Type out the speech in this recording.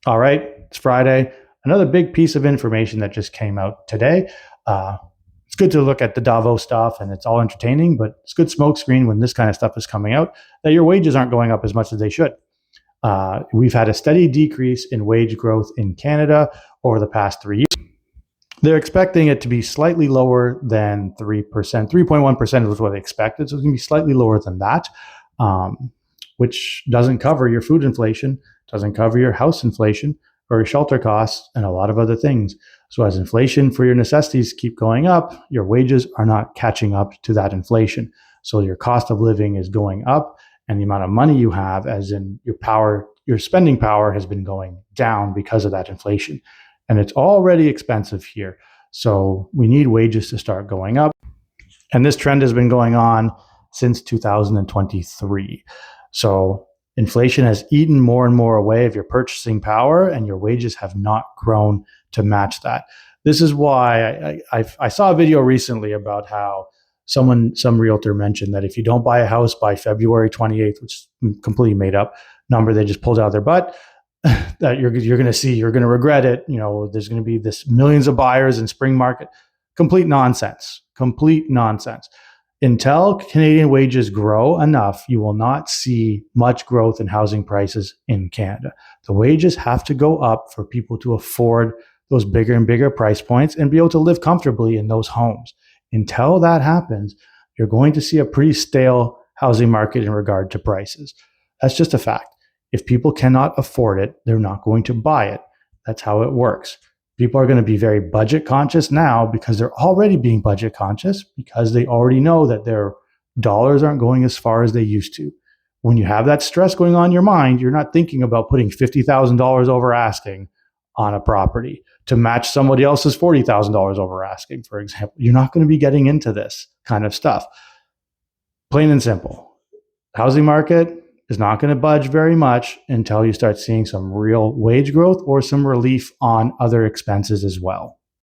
All right, it's Friday. Another big piece of information that just came out today. It's good to look at the Davos stuff and it's all entertaining, but it's good smokescreen when this kind of stuff is coming out that your wages aren't going up as much as they should. We've had a steady decrease in wage growth in Canada over the past 3 years. They're expecting it to be slightly lower than 3%. 3.1% was what they expected, so it's going to be slightly lower than that, which doesn't cover your food inflation, doesn't cover your house inflation or your shelter costs and a lot of other things. So as inflation for your necessities keep going up, your wages are not catching up to that inflation. So your cost of living is going up and the amount of money you have, as in your spending power has been going down because of that inflation. And it's already expensive here. So we need wages to start going up. And this trend has been going on since 2023. So inflation has eaten more and more away of your purchasing power, and your wages have not grown to match that. This is why I saw a video recently about how some realtor mentioned that if you don't buy a house by February 28th, which is completely made up number they just pulled out of their butt, that you're going to regret it. You know, there's going to be this millions of buyers in spring market. Complete nonsense. Until Canadian wages grow enough, you will not see much growth in housing prices in Canada. The wages have to go up for people to afford those bigger and bigger price points and be able to live comfortably in those homes. Until that happens, you're going to see a pretty stale housing market in regard to prices. That's just a fact. If people cannot afford it, they're not going to buy it. That's how it works. People are going to be very budget conscious now because they're already being budget conscious because they already know that their dollars aren't going as far as they used to. When you have that stress going on in your mind, you're not thinking about putting $50,000 over asking on a property to match somebody else's $40,000 over asking, for example. You're not going to be getting into this kind of stuff. Plain and simple. Housing market is not going to budge very much until you start seeing some real wage growth or some relief on other expenses as well.